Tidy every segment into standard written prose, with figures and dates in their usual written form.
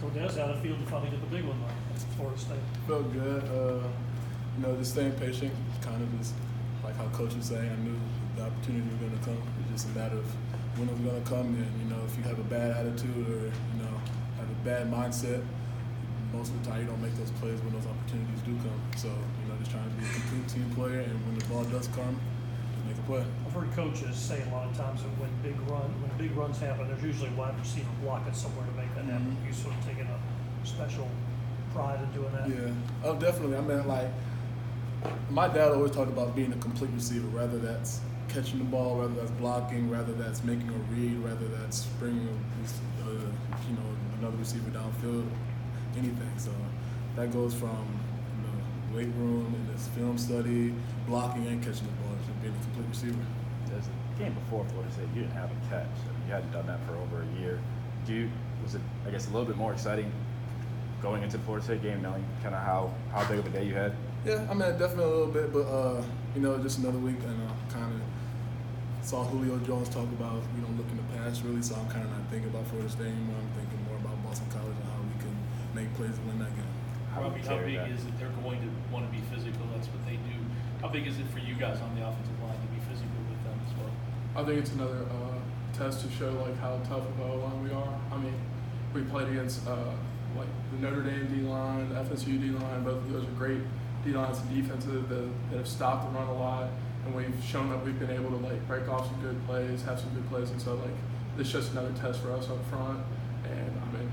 So Des, how did it feel to finally get the big one at Florida State? Felt good. Just staying patient, kind of just like how Coach was saying, I knew the opportunity was going to come. It's just a matter of when it was going to come. And, if you have a bad attitude or, have a bad mindset, most of the time you don't make those plays when those opportunities do come. So, just trying to be a complete team player, and when the ball does come, just make a play. I've heard coaches say a lot of times that when big runs happen, there's usually a wide receiver blocking somewhere to make that happen. You sort of taking a special pride in doing that. Yeah, oh, definitely. I mean, my dad always talked about being a complete receiver, whether that's catching the ball, whether that's blocking, whether that's making a read, whether that's bringing another receiver downfield, anything. So that goes from weight room and this film study, blocking and catching the ball, and being a complete receiver. There's a game before Florida State, you didn't have a catch. You hadn't done that for over a year. Was it, I guess, a little bit more exciting going into the Florida State game, knowing kind of how big of a day you had? Yeah, I mean, definitely a little bit, but just another week, and kind of saw Julio Jones talk about looking to pass really, so I'm kind of not thinking about Florida State anymore. I'm thinking more about Boston College and how we can make plays to win that game. Robbie, how big is it? They're going to want to be physical. That's what they do. How big is it for you guys on the offensive line to be physical with them as well? I think it's another test to show how tough of a line we are. I mean, we played against the Notre Dame D line, the FSU D line. Both of those are great D lines and defenses that have stopped the run a lot, and we've shown that we've been able to break off some good plays, have some good plays, and so it's just another test for us up front. And I mean,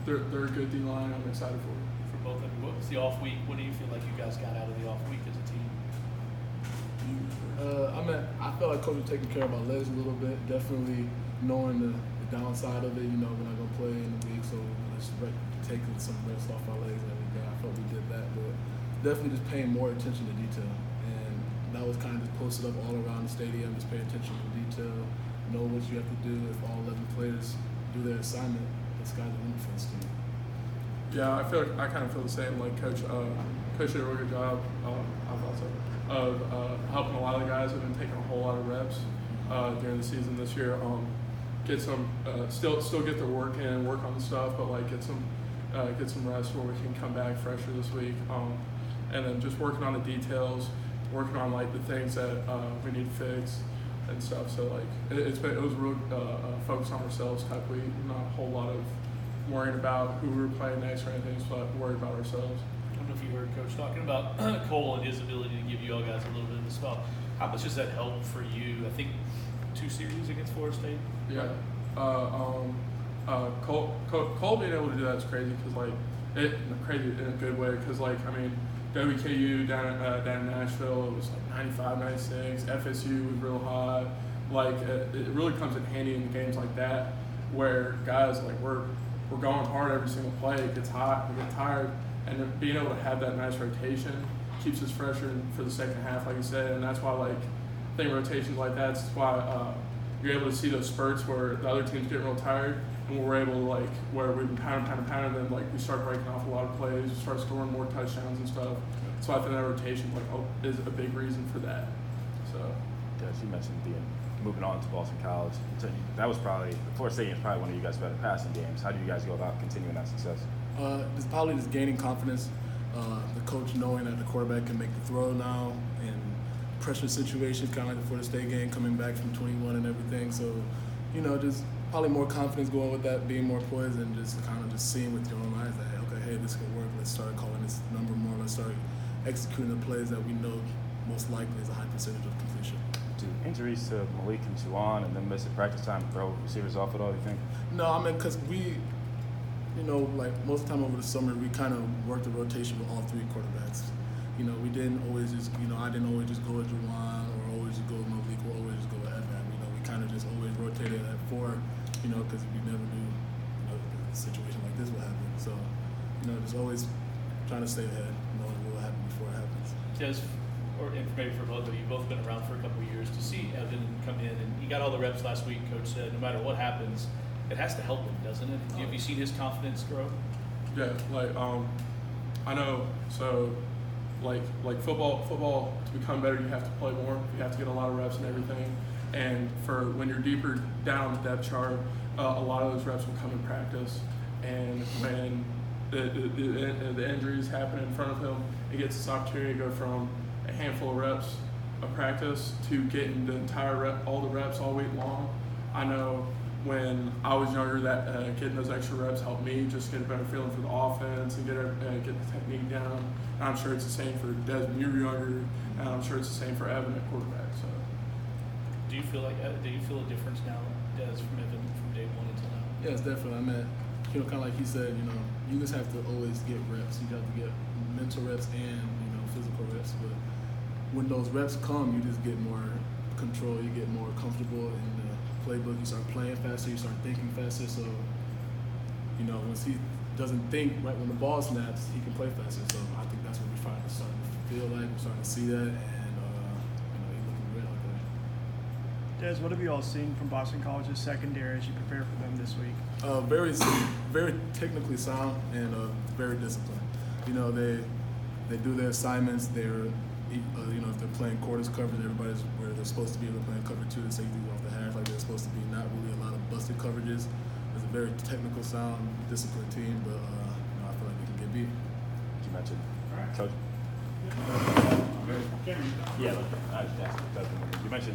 they're a good D line. I'm excited for it. For both of you, what was the off week? What do you feel like you guys got out of the off week as a team? I felt like Coach was taking care of my legs a little bit. Definitely knowing the downside of it. We're not going to play in the week, so let's take some rest off our legs and everything. I felt we did that, but definitely just paying more attention to detail. And that was kind of just posted up all around the stadium. Just pay attention to detail. Know what you have to do. If all 11 players do their assignment, the sky's the limit for this team. Yeah, I kind of feel the same. Coach did a really good job. Of helping a lot of the guys who have been taking a whole lot of reps during the season this year. Get some still get their work in, work on the stuff, but get some rest where we can come back fresher this week. And then just working on the details, working on the things that we need to fix and stuff. So it was real focus on ourselves type week, not a whole lot of worrying about who we were playing next or anything, but worried about ourselves. I don't know if you heard Coach talking about Cole and his ability to give you all guys a little bit of the spell. How much does that help for you? I think 2 series against Florida State. Yeah. Cole being able to do that is crazy because crazy in a good way because WKU down in Nashville it was 95, 96. FSU was real high. It really comes in handy in games like that where guys we're going hard every single play. It gets hot, we get tired. And then being able to have that nice rotation keeps us fresher for the second half, like you said, and that's why I think rotations like that's why you're able to see those spurts where the other team's getting real tired, and we're able to where we've been pounding, and then we start breaking off a lot of plays, we start scoring more touchdowns and stuff. So I think that rotation is a big reason for that. So. Yes, you mentioned moving on to Boston College. That was probably Florida State is probably one of you guys' better passing games. How do you guys go about continuing that success? It's probably just gaining confidence. The coach knowing that the quarterback can make the throw now, and pressure situations, kind of like the Florida State game, coming back from 21 and everything. So, just probably more confidence going with that, being more poised, and just kind of just seeing with your own eyes that, okay, hey, this can work. Let's start calling this number more. Let's start executing the plays that we know most likely is a high percentage of completion. Do injuries to Malik and Tuan and then missing practice time throw receivers off at all, you think? No, because we – most of the time over the summer, we kind of worked the rotation with all 3 quarterbacks. We didn't always just, I didn't always just go with Juwan or always just go with Malik or always just go with Evan. We kind of just always rotated at 4, because we never knew, a situation like this would happen. So, just always trying to stay ahead, knowing what will happen before it happens. And maybe for both of you, both been around for a couple of years, to see Evan come in, and he got all the reps last week, Coach said, no matter what happens, it has to help him, doesn't it? Have you seen his confidence grow? Yeah, I know. So, football to become better, you have to play more. You have to get a lot of reps and everything. And for when you're deeper down the depth chart, a lot of those reps will come in practice. and when the injuries happen in front of him, he gets this opportunity to go from a handful of reps of practice to getting the entire all the reps all week long. I know when I was younger that getting those extra reps helped me just get a better feeling for the offense and get the technique down. And I'm sure it's the same for Desmond. You're younger, and I'm sure it's the same for Evan at quarterback. So, Do you feel a difference now, Des, from Evan from day one until now? Yes, definitely. I mean, kind of like he said, you just have to always get reps. You have to get mental reps and physical reps. But when those reps come, you just get more control. You get more comfortable in the playbook. You start playing faster. You start thinking faster. So, once he doesn't think right when the ball snaps, he can play faster. So I think that's what we're starting to feel like. We're starting to see that, and he's looking great out there. Des, what have you all seen from Boston College's secondary as you prepare for them this week? Very technically sound and very disciplined. They do their assignments. They're if they're playing quarters coverage, everybody's where they're supposed to be. If they're playing cover 2, the safeties off the half like they're supposed to be. Not really a lot of busted coverages. It's a very technical, sound, disciplined team, but I feel like they can get beat. You mentioned Coach. Yeah, I just asked. You mentioned